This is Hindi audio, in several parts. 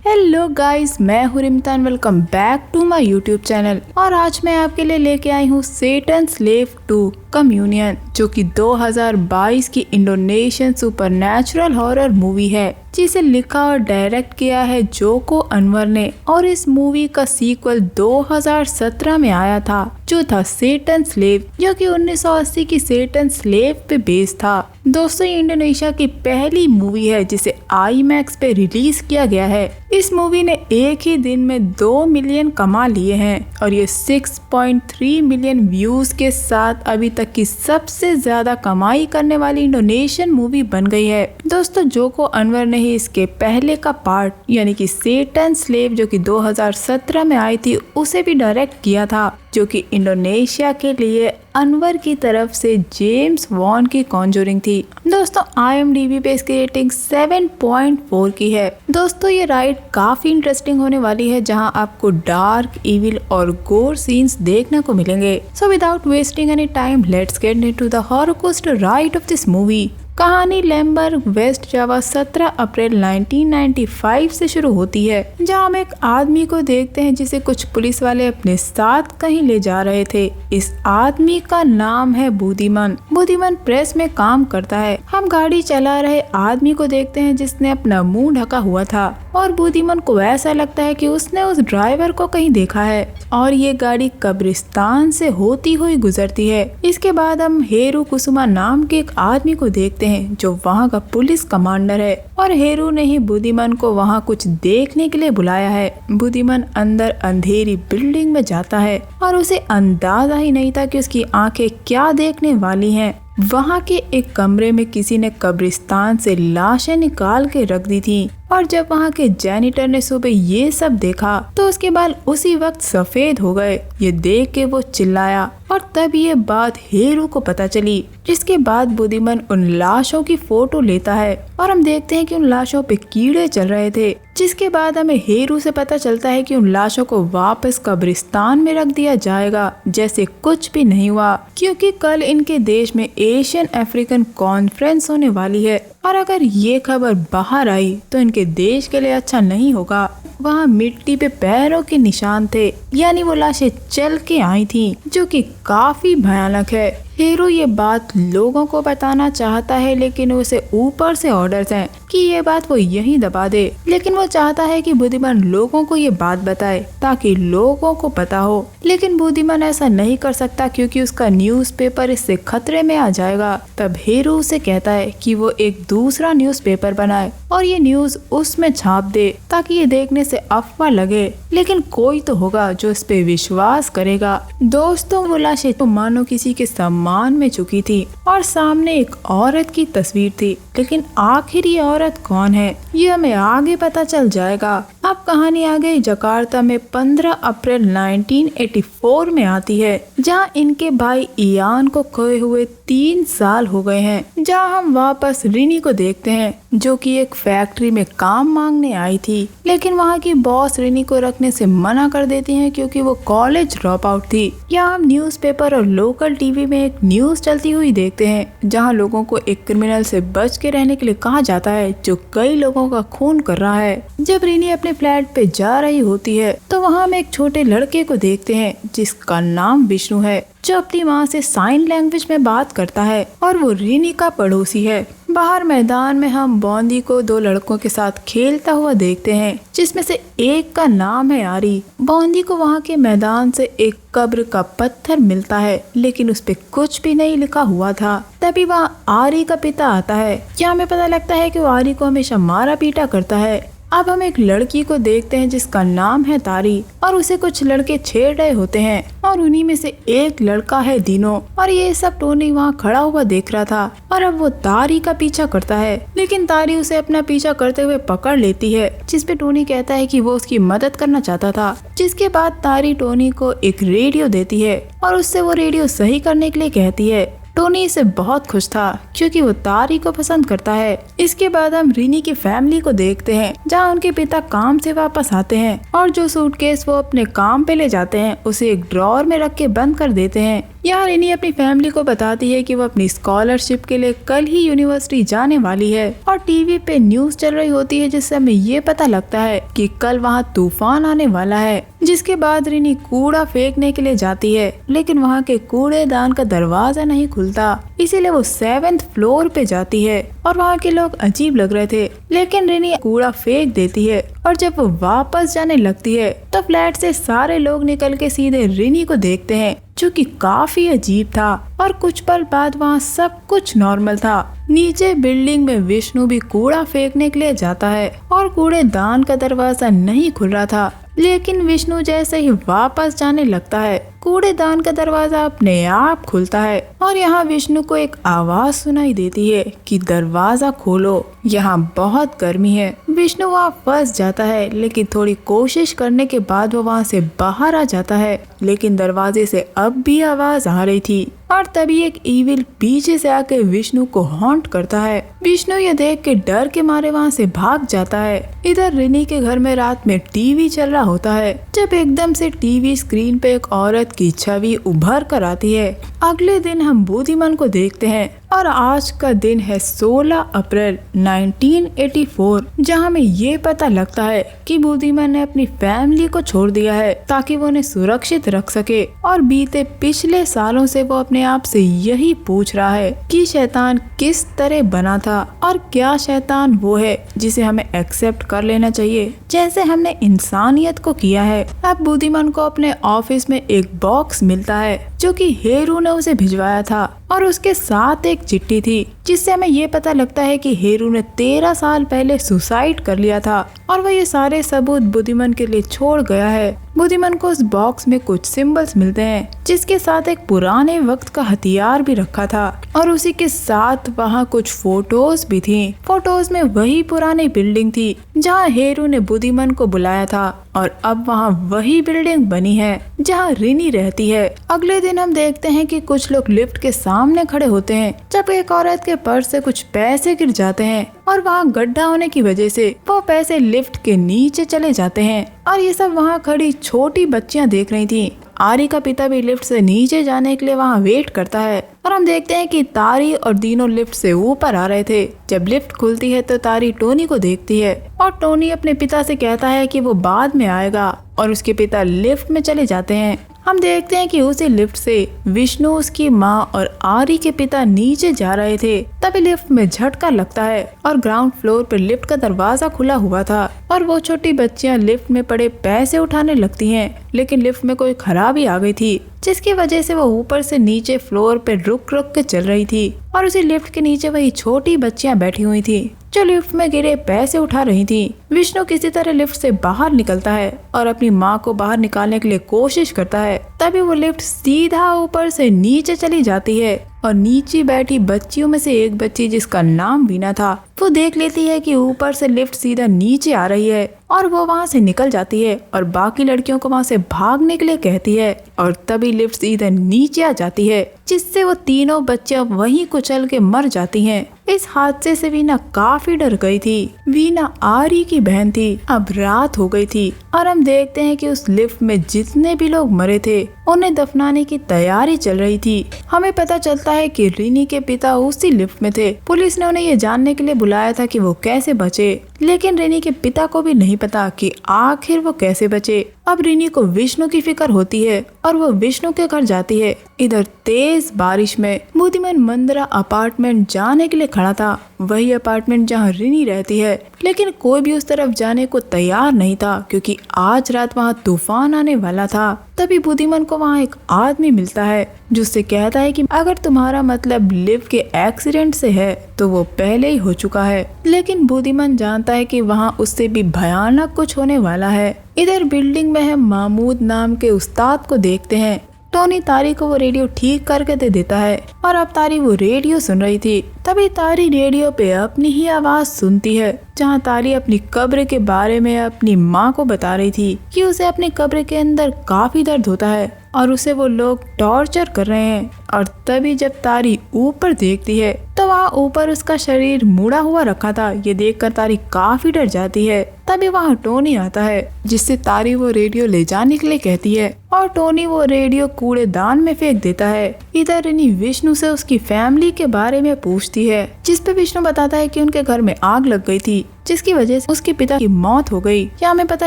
हेलो गाइस, मैं हूँ रिमतान। Welcome back to my YouTube channel. और आज मैं आपके लिए लेके आई हूँ सेटन स्लेव 2 कम्युनियन, जो कि 2022 की इंडोनेशियन सुपरनैचुरल हॉरर मूवी है, जिसे लिखा और डायरेक्ट किया है जोको अनवर ने। और इस मूवी का सीक्वल 2017 में आया था, जो था सेटन स्लेव, जो कि 1980 की सेटन स्लेव पे बेस्ड था। दोस्तों, ये इंडोनेशिया की पहली मूवी है जिसे आईमैक्स पे रिलीज किया गया है। इस मूवी ने एक ही दिन में 2 मिलियन कमा लिए हैं और ये 6.3 मिलियन व्यूज के साथ अभी तक की सबसे ज्यादा कमाई करने वाली इंडोनेशियन मूवी बन गई है। दोस्तों, जोको अनवर ने ही इसके पहले का पार्ट यानी कि सेटन स्लेव, जो कि 2017 में आई थी, उसे भी डायरेक्ट किया था, जो कि इंडोनेशिया के लिए अनवर की तरफ से जेम्स वॉन की कॉन्जूरिंग थी। दोस्तों, IMDb पे इसकी रेटिंग 7.4 की है। दोस्तों, ये राइड काफी इंटरेस्टिंग होने वाली है, जहां आपको डार्क, इविल और गोर सीन्स देखने को मिलेंगे। So without wasting any time, let's get into the horror coaster ride of this movie. कहानी लैम्बर्ग, वेस्ट जावा 17 अप्रैल 1995 से शुरू होती है, जहां हम एक आदमी को देखते हैं जिसे कुछ पुलिस वाले अपने साथ कहीं ले जा रहे थे। इस आदमी का नाम है बुद्धिमान। बुद्धिमान प्रेस में काम करता है। हम गाड़ी चला रहे आदमी को देखते हैं जिसने अपना मुंह ढका हुआ था, और बुद्धिमान को ऐसा लगता है कि उसने उस ड्राइवर को कहीं देखा है, और ये गाड़ी कब्रिस्तान से होती हुई गुजरती है। इसके बाद हम हेरू कुसुमा नाम के एक आदमी को देखते हैं, जो वहाँ का पुलिस कमांडर है, और हेरू ने ही बुद्धिमान को वहाँ कुछ देखने के लिए बुलाया है। बुद्धिमान अंदर अंधेरी बिल्डिंग में जाता है और उसे अंदाजा ही नहीं था कि उसकी आंखें क्या देखने वाली हैं। वहाँ के एक कमरे में किसी ने कब्रिस्तान से लाशें निकाल के रख दी थी, और जब वहाँ के जैनिटर ने सुबह ये सब देखा तो उसके बाल उसी वक्त सफेद हो गए। ये देख के वो चिल्लाया, और तब ये बात हेरू को पता चली। जिसके बाद बुद्धिमान उन लाशों की फोटो लेता है, और हम देखते हैं कि उन लाशों पे कीड़े चल रहे थे। जिसके बाद हमें हेरू से पता चलता है कि उन लाशों को वापस कब्रिस्तान में रख दिया जाएगा, जैसे कुछ भी नहीं हुआ, क्योंकि कल इनके देश में एशियन अफ्रीकन कॉन्फ्रेंस होने वाली है, और अगर ये खबर बाहर आई तो इनके देश के लिए अच्छा नहीं होगा। वहाँ मिट्टी पे पैरों के निशान थे, यानी वो लाशें चल के आई थी, जो कि काफी भयानक है। हेरू ये बात लोगों को बताना चाहता है, लेकिन उसे ऊपर से ऑर्डर्स हैं कि ये बात वो यहीं दबा दे। लेकिन वो चाहता है कि बुद्धिमान लोगों को ये बात बताए ताकि लोगों को पता हो, लेकिन बुद्धिमान ऐसा नहीं कर सकता क्योंकि उसका न्यूज़पेपर इससे खतरे में आ जाएगा। तब हेरू उसे कहता है कि वो एक दूसरा न्यूज़पेपर बनाए और ये न्यूज़ उसमें छाप दे, ताकि ये देखने से अफवाह लगे, लेकिन कोई तो होगा जो इस पे विश्वास करेगा। दोस्तों, वो लाशें तो मानो किसी के सम्मान में चुकी थी, और सामने एक औरत की तस्वीर थी, लेकिन आखिर ये औरत कौन है ये हमें आगे पता चल जाएगा। अब कहानी आ गई जकार्ता में 15 अप्रैल 1984 में आती है, जहां इनके भाई इयान को खोए हुए 3 साल हो गए हैं। जहां हम वापस रिनी को देखते हैं, जो कि एक फैक्ट्री में काम मांगने आई थी, लेकिन वहां की बॉस रिनी को रखने से मना कर देती हैं क्योंकि वो कॉलेज ड्रॉप आउट थी। यहाँ हम न्यूज़पेपर और लोकल टीवी में एक न्यूज़ चलती हुई देखते हैं, जहां लोगों को एक क्रिमिनल से बच के रहने के लिए कहा जाता है, जो कई लोगों का खून कर रहा है। जब रिनी अपने फ्लैट पे जा रही होती है तो वहाँ हम एक छोटे लड़के को देखते हैं जिसका नाम विष्णु है, जो अपनी माँ से साइन लैंग्वेज में बात करता है, और वो रिनी का पड़ोसी है। बाहर मैदान में हम बॉन्दी को 2 लड़कों के साथ खेलता हुआ देखते हैं, जिसमें से एक का नाम है आरी। बॉन्दी को वहाँ के मैदान से एक कब्र का पत्थर मिलता है, लेकिन उस पे कुछ भी नहीं लिखा हुआ था। तभी वहाँ आरी का पिता आता है। क्या हमें पता लगता है कि वो आरी को हमेशा मारा पीटा करता है। अब हम एक लड़की को देखते हैं जिसका नाम है तारी, और उसे कुछ लड़के छेड़ रहे होते हैं, और उन्हीं में से एक लड़का है दिनो। और ये सब टोनी वहाँ खड़ा हुआ देख रहा था, और अब वो तारी का पीछा करता है, लेकिन तारी उसे अपना पीछा करते हुए पकड़ लेती है, जिसपे टोनी कहता है कि वो उसकी मदद करना चाहता था। जिसके बाद तारी टोनी को एक रेडियो देती है, और उससे वो रेडियो सही करने के लिए कहती है। टोनी इससे बहुत खुश था क्योंकि वो तारी को पसंद करता है। इसके बाद हम रिनी की फैमिली को देखते हैं जहाँ उनके पिता काम से वापस आते हैं और जो सूटकेस वो अपने काम पे ले जाते हैं उसे एक ड्रॉअर में रख के बंद कर देते हैं। यहाँ रिनी अपनी फैमिली को बताती है कि वो अपनी स्कॉलरशिप के लिए कल ही यूनिवर्सिटी जाने वाली है और टीवी पे न्यूज चल रही होती है जिससे हमें ये पता लगता है कि कल वहाँ तूफान आने वाला है। जिसके बाद रिनी कूड़ा फेंकने के लिए जाती है लेकिन वहाँ के कूड़ेदान का दरवाजा नहीं खुलता, इसीलिए वो 7th फ्लोर पे जाती है और वहाँ के लोग अजीब लग रहे थे। लेकिन रिनी कूड़ा फेंक देती है और जब वो वापस जाने लगती है तो फ्लैट से सारे लोग निकल के सीधे रिनी को देखते हैं जो कि काफी अजीब था और कुछ पल बाद वहाँ सब कुछ नॉर्मल था। नीचे बिल्डिंग में विष्णु भी कूड़ा फेंकने के लिए जाता है और कूड़ेदान का दरवाजा नहीं खुल रहा था, लेकिन विष्णु जैसे ही वापस जाने लगता है कूड़ेदान का दरवाजा अपने आप खुलता है और यहाँ विष्णु को एक आवाज सुनाई देती है कि दरवाजा खोलो, यहाँ बहुत गर्मी है। विष्णु वहाँ फंस जाता है लेकिन थोड़ी कोशिश करने के बाद वो वहाँ से बाहर आ जाता है, लेकिन दरवाजे से अब भी आवाज आ रही थी और तभी एक इविल पीछे से आके विष्णु को हॉन्ट करता है। विष्णु ये देख के डर के मारे वहाँ से भाग जाता है। इधर रिनी के घर में रात में टीवी चल रहा होता है जब एकदम से टीवी स्क्रीन पे एक औरत की छवि उभर कर आती है। अगले दिन हम बुद्धिमान को देखते हैं और आज का दिन है 16 अप्रैल 1984 जहां में ये पता लगता है कि बुद्धिमान ने अपनी फैमिली को छोड़ दिया है ताकि वो उन्हें सुरक्षित रख सके और बीते पिछले सालों से वो अपने आप से यही पूछ रहा है कि शैतान किस तरह बना था और क्या शैतान वो है जिसे हमें एक्सेप्ट कर लेना चाहिए जैसे हमने इंसानियत को किया है। अब बुद्धिमान को अपने ऑफिस में एक बॉक्स मिलता है जो कि हेरू ने उसे भिजवाया था और उसके साथ एक चिट्ठी थी जिससे हमें ये पता लगता है कि हेरू ने 13 साल पहले सुसाइड कर लिया था और वह ये सारे सबूत बुद्धिमान के लिए छोड़ गया है। बुद्धिमान को उस बॉक्स में कुछ सिंबल्स मिलते हैं जिसके साथ एक पुराने वक्त का हथियार भी रखा था और उसी के साथ वहाँ कुछ फोटोज भी थी। फोटोज में वही पुरानी बिल्डिंग थी जहाँ हेरू ने बुद्धिमान को बुलाया था और अब वहाँ वही बिल्डिंग बनी है जहाँ रिनी रहती है। अगले दिन हम देखते हैं कि कुछ लोग लिफ्ट के सामने खड़े होते हैं जब एक औरत के पर्स से कुछ पैसे गिर जाते हैं और वहाँ गड्ढा होने की वजह से वो पैसे लिफ्ट के नीचे चले जाते हैं और ये सब वहाँ खड़ी छोटी बच्चियाँ देख रही थी। आरी का पिता भी लिफ्ट से नीचे जाने के लिए वहाँ वेट करता है और हम देखते हैं कि तारी और दीनो लिफ्ट से ऊपर आ रहे थे। जब लिफ्ट खुलती है तो तारी टोनी को देखती है और टोनी अपने पिता से कहता है कि वो बाद में आएगा और उसके पिता लिफ्ट में चले जाते हैं। हम देखते हैं कि उसी लिफ्ट से विष्णु, उसकी माँ और आरी के पिता नीचे जा रहे थे। तभी लिफ्ट में झटका लगता है और ग्राउंड फ्लोर पर लिफ्ट का दरवाजा खुला हुआ था और वो छोटी बच्चियां लिफ्ट में पड़े पैसे उठाने लगती हैं, लेकिन लिफ्ट में कोई खराबी आ गई थी जिसकी वजह से वो ऊपर से नीचे फ्लोर पे रुक रुक के चल रही थी और उसी लिफ्ट के नीचे वही छोटी बच्चियां बैठी हुई थी जो लिफ्ट में गिरे पैसे उठा रही थी। विष्णु किसी तरह लिफ्ट से बाहर निकलता है और अपनी माँ को बाहर निकालने के लिए कोशिश करता है। तभी वो लिफ्ट सीधा ऊपर से नीचे चली जाती है और नीचे बैठी बच्चियों में से एक बच्ची जिसका नाम वीना था वो देख लेती है कि ऊपर से लिफ्ट सीधा नीचे आ रही है और वो वहाँ से निकल जाती है और बाकी लड़कियों को वहाँ से भागने के लिए कहती है और तभी लिफ्ट सीधा नीचे आ जाती है जिससे वो तीनों बच्चियां वहीं कुचल के मर जाती हैं। इस हादसे से वीना काफी डर गई थी। वीना आरी की बहन थी। अब रात हो गई थी और हम देखते हैं कि उस लिफ्ट में जितने भी लोग मरे थे उन्हें दफनाने की तैयारी चल रही थी। हमें पता चलता है कि रिनी के पिता उसी लिफ्ट में थे। पुलिस ने उन्हें ये जानने के लिए बुलाया था कि वो कैसे बचे, लेकिन रिनी के पिता को भी नहीं पता कि आखिर वो कैसे बचे। अब रिनी को विष्णु की फिक्र होती है और वो विष्णु के घर जाती है। इधर तेज बारिश में बुद्धिमान मंदिरा अपार्टमेंट जाने के लिए खड़ा था, वही अपार्टमेंट जहाँ रिनी रहती है, लेकिन कोई भी उस तरफ जाने को तैयार नहीं था क्योंकि आज रात वहाँ तूफान आने वाला था। तभी बुद्धिमान को वहाँ एक आदमी मिलता है जो उससे कहता है कि अगर तुम्हारा मतलब लिफ्ट के एक्सीडेंट से है तो वो पहले ही हो चुका है, लेकिन बुद्धिमान जानता है कि वहाँ उससे भी भयानक कुछ होने वाला है। इधर बिल्डिंग में हम महमूद नाम के उस्ताद को देखते हैं। टोनी तारी को वो रेडियो ठीक करके दे देता है और अब तारी वो रेडियो सुन रही थी। तभी तारी रेडियो पे अपनी ही आवाज सुनती है जहाँ तारी अपनी कब्र के बारे में अपनी माँ को बता रही थी कि उसे अपनी कब्र के अंदर काफी दर्द होता है और उसे वो लोग टॉर्चर कर रहे हैं। और तभी जब तारी ऊपर देखती है तो वहाँ ऊपर उसका शरीर मुड़ा हुआ रखा था। ये देखकर तारी काफी डर जाती है। तभी वहाँ टोनी आता है, जिससे तारी वो रेडियो ले जाने के लिए कहती है और टोनी वो रेडियो कूड़ेदान में फेंक देता है। इधर रिनी विष्णु से उसकी फैमिली के बारे में पूछती है, जिस पे विष्णु बताता है कि उनके घर में आग लग गई थी, जिसकी वजह से उसके पिता की मौत हो गई। यहाँ हमें पता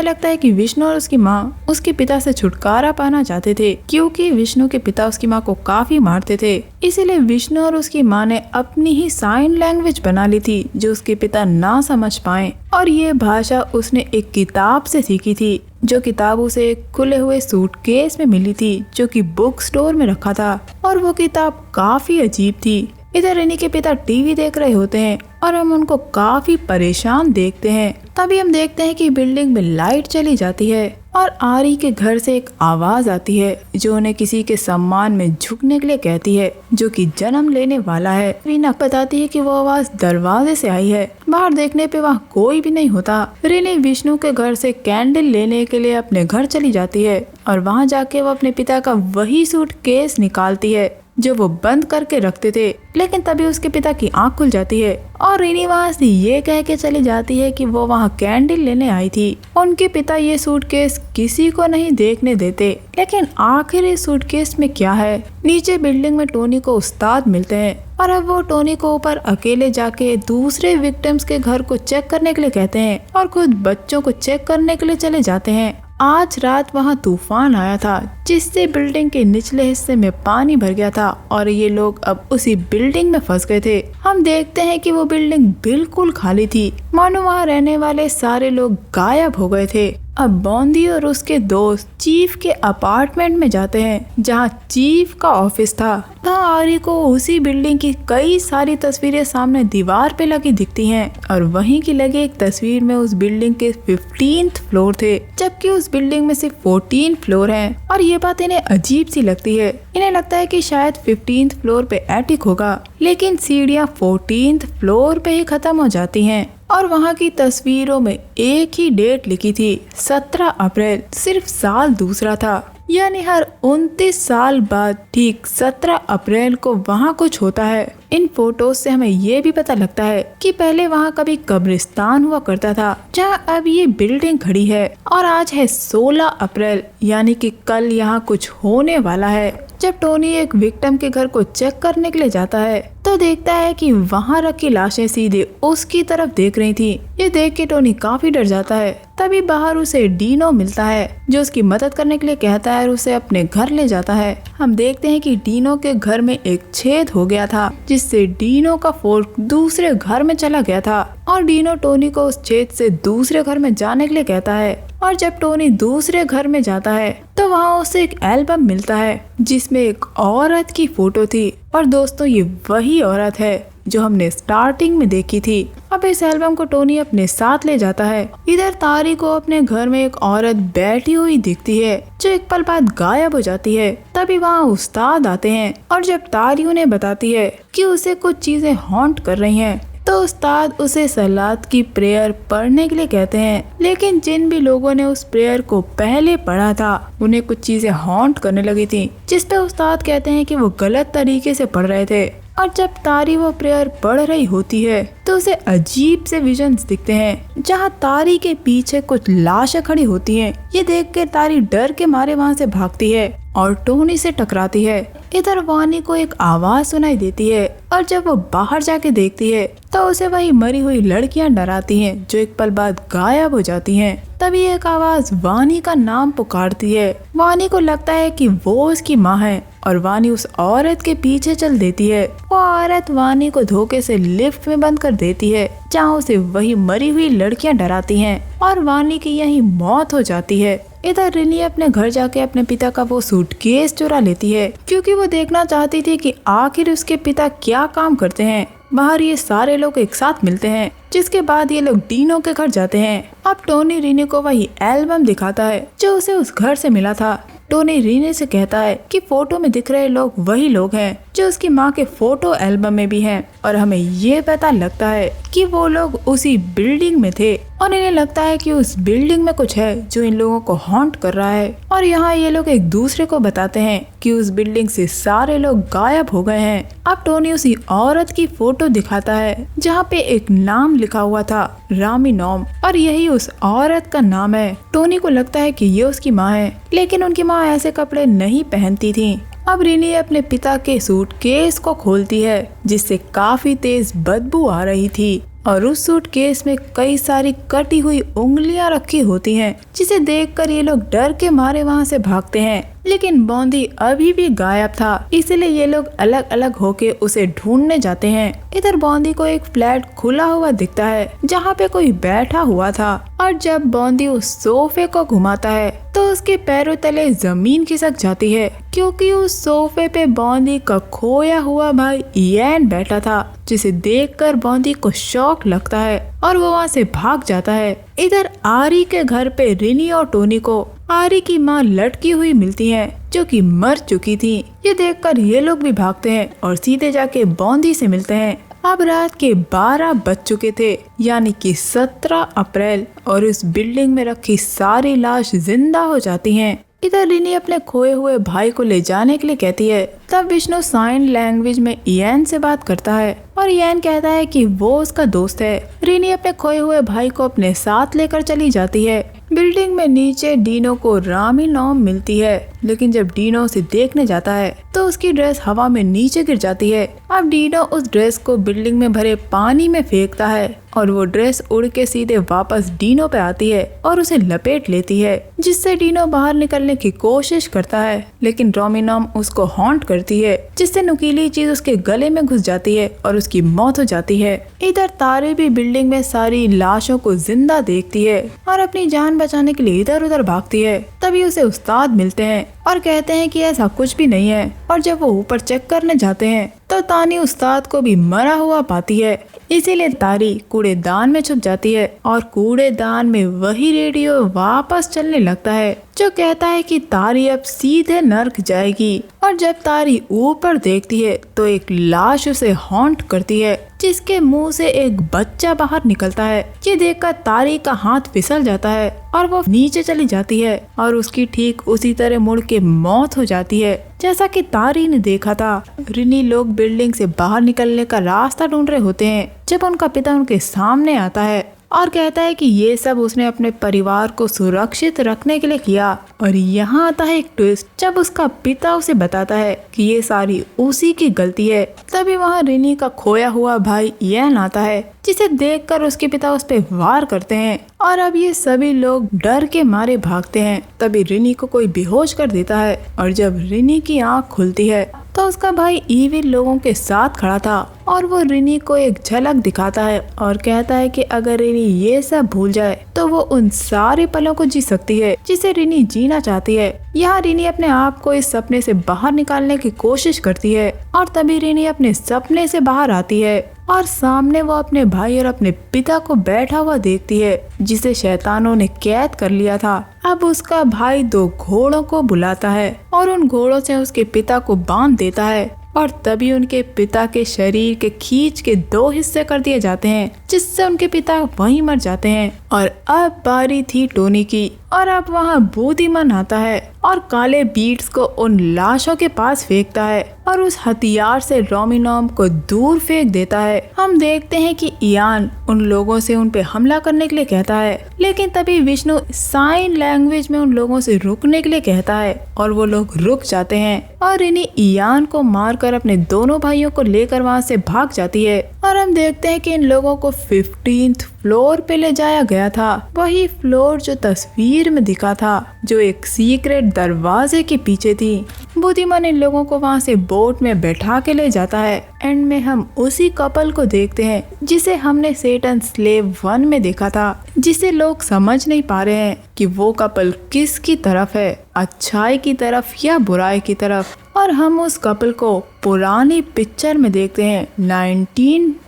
लगता है कि विष्णु और उसकी माँ उसके पिता से छुटकारा पाना चाहते थे, क्योंकि विष्णु के पिता उसकी माँ को काफी मारते थे। इसीलिए विष्णु और उसकी माँ ने अपनी ही साइन लैंग्वेज बना ली थी, जो उसके पिता ना समझ पाए। और ये भाषा उसने एक किताब से सीखी थी, जो किताब उसे एक खुले हुए सूटकेस में मिली थी, जो कि बुक स्टोर में रखा था। और वो किताब काफी अजीब थी। इधर रिनी के पिता टीवी देख रहे होते हैं और हम उनको काफी परेशान देखते हैं। तभी हम देखते हैं कि बिल्डिंग में लाइट चली जाती है और आरी के घर से एक आवाज आती है, जो उन्हें किसी के सम्मान में झुकने के लिए कहती है, जो कि जन्म लेने वाला है। रीना बताती है कि वो आवाज दरवाजे से आई है। बाहर देखने पे वहाँ कोई भी नहीं होता। रिनी विष्णु के घर से कैंडल लेने के लिए अपने घर चली जाती है और वहाँ जाके वो अपने पिता का वही सूटकेस निकालती है जो वो बंद करके रखते थे। लेकिन तभी उसके पिता की आंख खुल जाती है और रिनी वहाँ से ये कह के चली जाती है कि वो वहाँ कैंडल लेने आई थी। उनके पिता ये सूटकेस किसी को नहीं देखने देते। लेकिन आखिर इस सूटकेस में क्या है? नीचे बिल्डिंग में टोनी को उस्ताद मिलते हैं और अब वो टोनी को ऊपर अकेले जाके दूसरे विक्टिम्स के घर को चेक करने के लिए कहते हैं और खुद बच्चों को चेक करने के लिए चले जाते हैं। आज रात वहाँ तूफान आया था, जिससे बिल्डिंग के निचले हिस्से में पानी भर गया था और ये लोग अब उसी बिल्डिंग में फंस गए थे। हम देखते हैं कि वो बिल्डिंग बिल्कुल खाली थी, मानो वहाँ रहने वाले सारे लोग गायब हो गए थे। अब बॉन्दी और उसके दोस्त चीफ के अपार्टमेंट में जाते हैं, जहाँ चीफ का ऑफिस था। वहाँ आरी को उसी बिल्डिंग की कई सारी तस्वीरें सामने दीवार पे लगी दिखती हैं और वहीं की लगी एक तस्वीर में उस बिल्डिंग के 15th फ्लोर थे, जबकि उस बिल्डिंग में सिर्फ 14 फ्लोर हैं। और ये बात इन्हें अजीब सी लगती है। इन्हें लगता है कि शायद 15th फ्लोर पे एटिक होगा, लेकिन सीढ़ियाँ 14th फ्लोर पे ही खत्म हो जाती हैं। और वहाँ की तस्वीरों में एक ही डेट लिखी थी, 17 अप्रैल। सिर्फ साल दूसरा था, यानी हर 29 साल बाद ठीक 17 अप्रैल को वहाँ कुछ होता है। इन फोटोज से हमें ये भी पता लगता है कि पहले वहाँ कभी कब्रिस्तान हुआ करता था, जहाँ अब ये बिल्डिंग खड़ी है। और आज है 16 अप्रैल, यानी कि कल यहाँ कुछ होने वाला है। जब टोनी एक विक्टिम के घर को चेक करने के लिए जाता है तो देखता है कि वहाँ रखी लाशें सीधे उसकी तरफ देख रही थी। ये देख के टोनी काफी डर जाता है। तभी बाहर उसे डीनो मिलता है, जो उसकी मदद करने के लिए कहता है और उसे अपने घर ले जाता है। हम देखते हैं कि डीनो के घर में एक छेद हो गया था, जिससे डीनो का फोर्क दूसरे घर में चला गया था और डीनो टोनी को उस छेद से दूसरे घर में जाने के लिए कहता है। और जब टोनी दूसरे घर में जाता है तो वहाँ उसे एक एल्बम मिलता है, जिसमें एक औरत की फोटो थी। और दोस्तों, ये वही औरत है जो हमने स्टार्टिंग में देखी थी। अब इस एल्बम को टोनी अपने साथ ले जाता है। इधर तारी को अपने घर में एक औरत बैठी हुई दिखती है, जो एक पल बाद गायब हो जाती है। तभी वहाँ उस्ताद आते हैं और जब तारी उन्हें बताती है कि उसे कुछ चीजें हॉन्ट कर रही हैं, तो उस्ताद उसे सलात की प्रेयर पढ़ने के लिए कहते हैं। लेकिन जिन भी लोगों ने उस प्रेयर को पहले पढ़ा था, उन्हें कुछ चीजें हॉन्ट करने लगी थी, जिस पे उस्ताद कहते हैं कि वो गलत तरीके से पढ़ रहे थे। और जब तारी वो प्रेयर पढ़ रही होती है तो उसे अजीब से विजन्स दिखते हैं, जहाँ तारी के पीछे कुछ लाशें खड़ी होती हैं। ये देख के तारी डर के मारे वहाँ से भागती है और टोनी से टकराती है। इधर वानी को एक आवाज सुनाई देती है और जब वो बाहर जाके देखती है तो उसे वही मरी हुई लड़कियां डराती हैं, जो एक पल बाद गायब हो जाती हैं। तभी एक आवाज वानी का नाम पुकारती है। वानी को लगता है कि वो उसकी माँ है और वानी उस औरत के पीछे चल देती है। वो औरत वानी को धोखे से लिफ्ट में बंद कर देती है, जहाँ उसे वही मरी हुई लड़कियां डराती हैं और वानी की यही मौत हो जाती है। इधर रिनी अपने घर जाके अपने पिता का वो सूटकेस चुरा लेती है, क्योंकि वो देखना चाहती थी कि आखिर उसके पिता क्या काम करते हैं। बाहर ये सारे लोग एक साथ मिलते हैं, जिसके बाद ये लोग डीनो के घर जाते हैं। अब टोनी रिनी को वही एल्बम दिखाता है जो उसे उस घर से मिला था। टोनी रीनी से कहता है कि फोटो में दिख रहे लोग वही लोग हैं जो उसकी माँ के फोटो एल्बम में भी हैं और हमें ये पता लगता है कि वो लोग उसी बिल्डिंग में थे और इन्हें लगता है कि उस बिल्डिंग में कुछ है जो इन लोगों को हॉन्ट कर रहा है। और यहाँ ये लोग एक दूसरे को बताते हैं कि उस बिल्डिंग से सारे लोग गायब हो गए हैं। अब टोनी उसी औरत की फोटो दिखाता है जहाँ पे एक नाम लिखा हुआ था, रामी नॉम, और यही उस औरत का नाम है। टोनी को लगता है कि ये उसकी माँ है, लेकिन उनकी माँ ऐसे कपड़े नहीं पहनती थी। अब रिनी अपने पिता के सूटकेस को खोलती है जिससे काफी तेज बदबू आ रही थी और उस सूटकेस में कई सारी कटी हुई उंगलियां रखी होती हैं, जिसे देखकर ये लोग डर के मारे वहां से भागते हैं। लेकिन बॉन्दी अभी भी गायब था, इसलिए ये लोग अलग अलग होके उसे ढूंढने जाते हैं। इधर बॉन्दी को एक फ्लैट खुला हुआ दिखता है जहाँ पे कोई बैठा हुआ था और जब बॉन्दी उस सोफे को घुमाता है तो उसके पैरों तले जमीन खिसक जाती है क्योंकि उस सोफे पे बॉन्दी का खोया हुआ भाई इयान बैठा था, जिसे देखकर बॉन्दी को शौक लगता है और वो वहाँ से भाग जाता है। इधर आरी के घर पे रिनी और टोनी को आरी की माँ लटकी हुई मिलती है जो कि मर चुकी थी। ये देखकर ये लोग भी भागते हैं और सीधे जाके बॉन्दी से मिलते हैं। अब रात के 12 बज चुके थे, यानी कि 17 अप्रैल, और इस बिल्डिंग में रखी सारी लाश जिंदा हो जाती हैं। इधर रिनी अपने खोए हुए भाई को ले जाने के लिए कहती है। तब विष्णु साइन लैंग्वेज में इयान से बात करता है और इयान कहता है कि वो उसका दोस्त है। रिनी अपने खोए हुए भाई को अपने साथ लेकर चली जाती है। बिल्डिंग में नीचे डीनो को रामी नॉम मिलती है, लेकिन जब डीनो उसे देखने जाता है तो उसकी ड्रेस हवा में नीचे गिर जाती है। अब डीनो उस ड्रेस को बिल्डिंग में भरे पानी में फेंकता है और वो ड्रेस उड़ के सीधे वापस डीनो पे आती है और उसे लपेट लेती है, जिससे डीनो बाहर निकलने की कोशिश करता है, लेकिन रामी नॉम उसको हॉन्ट करती है, जिससे नुकीली चीज उसके गले में घुस जाती है और उसकी मौत हो जाती है। इधर तारे भी बिल्डिंग में सारी लाशों को जिंदा देखती है और अपनी जान बचाने के लिए इधर उधर भागती है। तभी उसे उस्ताद मिलते हैं और कहते हैं कि ऐसा कुछ भी नहीं है, और जब वो ऊपर चेक करने जाते हैं तो तानी उस्ताद को भी मरा हुआ पाती है। इसीलिए तारी कूड़ेदान में छुप जाती है और कूड़ेदान में वही रेडियो वापस चलने लगता है जो कहता है कि तारी अब सीधे नर्क जाएगी। और जब तारी ऊपर देखती है तो एक लाश उसे हॉन्ट करती है, जिसके मुंह से एक बच्चा बाहर निकलता है। ये देखकर तारी का हाथ फिसल जाता है और वो नीचे चली जाती है और उसकी ठीक उसी तरह मुड़ के मौत हो जाती है जैसा कि तारी ने देखा था। रिनी लोग बिल्डिंग से बाहर निकलने का रास्ता ढूंढ रहे होते हैं जब उनका पिता उनके सामने आता है और कहता है कि ये सब उसने अपने परिवार को सुरक्षित रखने के लिए किया। और यहाँ आता है एक ट्विस्ट जब उसका पिता उसे बताता है कि ये सारी उसी की गलती है। तभी वहाँ रिनी का खोया हुआ भाई इयान आता है, जिसे देखकर उसके पिता उस पे वार करते हैं और अब ये सभी लोग डर के मारे भागते हैं। तभी रिनी को कोई बेहोश कर देता है और जब रिनी की आँख खुलती है तो उसका भाई ईविल लोगों के साथ खड़ा था और वो रिनी को एक झलक दिखाता है और कहता है कि अगर रिनी ये सब भूल जाए तो वो उन सारे पलों को जी सकती है जिसे रिनी जीना चाहती है। यहाँ रिनी अपने आप को इस सपने से बाहर निकालने की कोशिश करती है और तभी रिनी अपने सपने से बाहर आती है और सामने वो अपने भाई और अपने पिता को बैठा हुआ देखती है जिसे शैतानों ने कैद कर लिया था। अब उसका भाई 2 घोड़ों को बुलाता है और उन घोड़ों से उसके पिता को बांध देता है और तभी उनके पिता के शरीर के खींच के 2 हिस्से कर दिए जाते हैं, जिससे उनके पिता वहीं मर जाते हैं। और अब बारी थी टोनी की और अब वहाँ बुद्धिमान आता है और काले बीट्स को उन लाशों के पास फेंकता है और उस हथियार से रामी नॉम को दूर फेंक देता है। हम देखते हैं कि इयान उन लोगों से उन पे हमला करने के लिए कहता है, लेकिन तभी विष्णु साइन लैंग्वेज में उन लोगों से रुकने के लिए कहता है और वो लोग रुक जाते हैं और रिनी इयान को मारकर अपने दोनों भाइयों को लेकर वहाँ से भाग जाती है। और हम देखते हैं कि इन लोगों को 15th फ्लोर पे ले जाया गया था, वही फ्लोर जो तस्वीर में दिखा था, जो एक सीक्रेट दरवाजे के पीछे थी। बुद्धिमान इन लोगों को वहाँ से बोट में बैठा के ले जाता है। एंड में हम उसी कपल को देखते हैं जिसे हमने सेटन स्लेव 1 में देखा था, जिसे लोग समझ नहीं पा रहे हैं कि वो कपल किस की तरफ है, अच्छाई की तरफ या बुराई की तरफ। और हम उस कपल को पुरानी पिक्चर में देखते हैं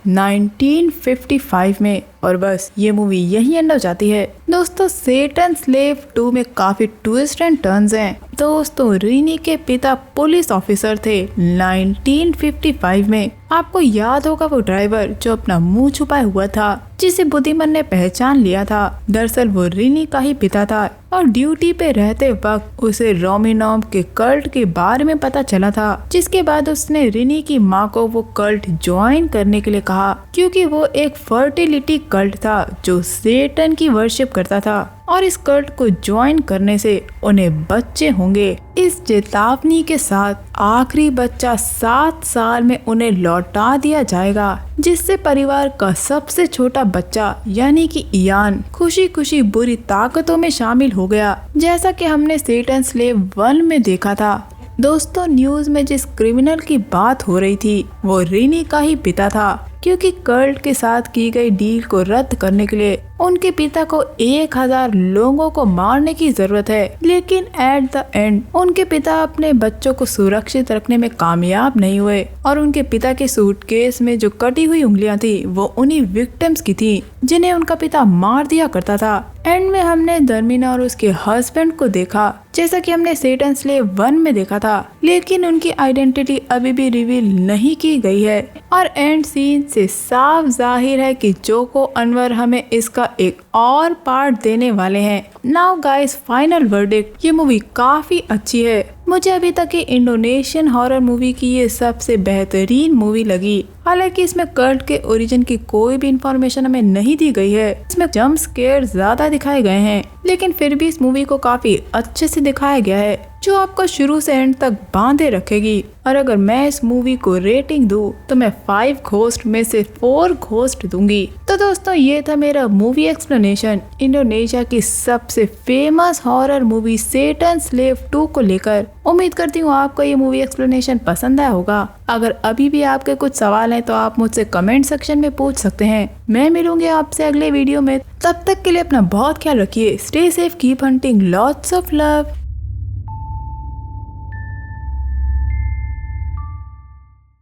1955 में, और बस ये मूवी यही एंड हो जाती है। दोस्तों सेटन स्लेव 2 में काफी ट्विस्ट एंड टर्न्स हैं। दोस्तों रिनी के पिता पुलिस ऑफिसर थे 1955 में। आपको याद होगा वो ड्राइवर जो अपना मुंह छुपाए हुआ था, जिसे बुद्धिमान ने पहचान लिया था। दरअसल वो रिनी का ही पिता था और ड्यूटी पे रहते वक्त उसे रोमिनॉम के कल्ट के बारे में पता चला था, जिसके बाद उसने रिनी की माँ को वो कल्ट ज्वाइन करने के लिए कहा, क्योंकि वो एक फर्टिलिटी कल्ट था जो सेटन की वर्शिप करता था और इस कल्ट को ज्वाइन करने से उन्हें बच्चे होंगे। इस चेतावनी के साथ आखिरी बच्चा 7 साल में उन्हें लौटा दिया जाएगा, जिससे परिवार का सबसे छोटा बच्चा यानी कि इयान खुशी खुशी बुरी ताकतों में शामिल हो गया, जैसा कि हमने सेटन स्लेव 1 में देखा था। दोस्तों न्यूज में जिस क्रिमिनल की बात हो रही थी वो रिनी का ही पिता था, क्योंकि कल्ट के साथ की गई डील को रद्द करने के लिए उनके पिता को 1000 लोगों को मारने की जरूरत है। लेकिन एट द एंड उनके पिता अपने बच्चों को सुरक्षित रखने में कामयाब नहीं हुए और उनके पिता के सूटकेस में जो कटी हुई उंगलियां थी वो उन्हीं विक्टिम्स की थी जिन्हें उनका पिता मार दिया करता था। एंड में हमने दरमिना और उसके हस्बैंड को देखा, जैसा कि हमने सेटन स्लेव 1 में देखा था, लेकिन उनकी आइडेंटिटी अभी भी रिवील नहीं की गई है। और एंड सीन से साफ जाहिर है कि जोको अनवर हमें इसका एक और पार्ट देने वाले हैं। नाउ गाइस फाइनल वर्डिक्ट, ये मूवी काफी अच्छी है। मुझे अभी तक ये इंडोनेशियन हॉरर मूवी की ये सबसे बेहतरीन मूवी लगी। हालांकि इसमें कल्ट के ओरिजिन की कोई भी इंफॉर्मेशन हमें नहीं दी गई है, इसमें जंप स्केयर ज्यादा दिखाए गए हैं, लेकिन फिर भी इस मूवी को काफी अच्छे से दिखाया गया है जो आपको शुरू से एंड तक बांधे रखेगी। और अगर मैं इस मूवी को रेटिंग दूं तो मैं 5 घोस्ट में से 4 घोस्ट दूंगी। तो दोस्तों ये था मेरा मूवी एक्सप्लेनेशन इंडोनेशिया की सबसे फेमस हॉरर मूवी सेटन स्लेव 2 को लेकर। उम्मीद करती हूँ आपको ये मूवी एक्सप्लेनेशन पसंद आया होगा। अगर अभी भी आपके कुछ सवाल हैं तो आप मुझसे कमेंट सेक्शन में पूछ सकते हैं। मैं मिलूंगी आपसे अगले वीडियो में, तब तक के लिए अपना बहुत ख्याल रखिए। Stay safe, keep hunting, lots of love.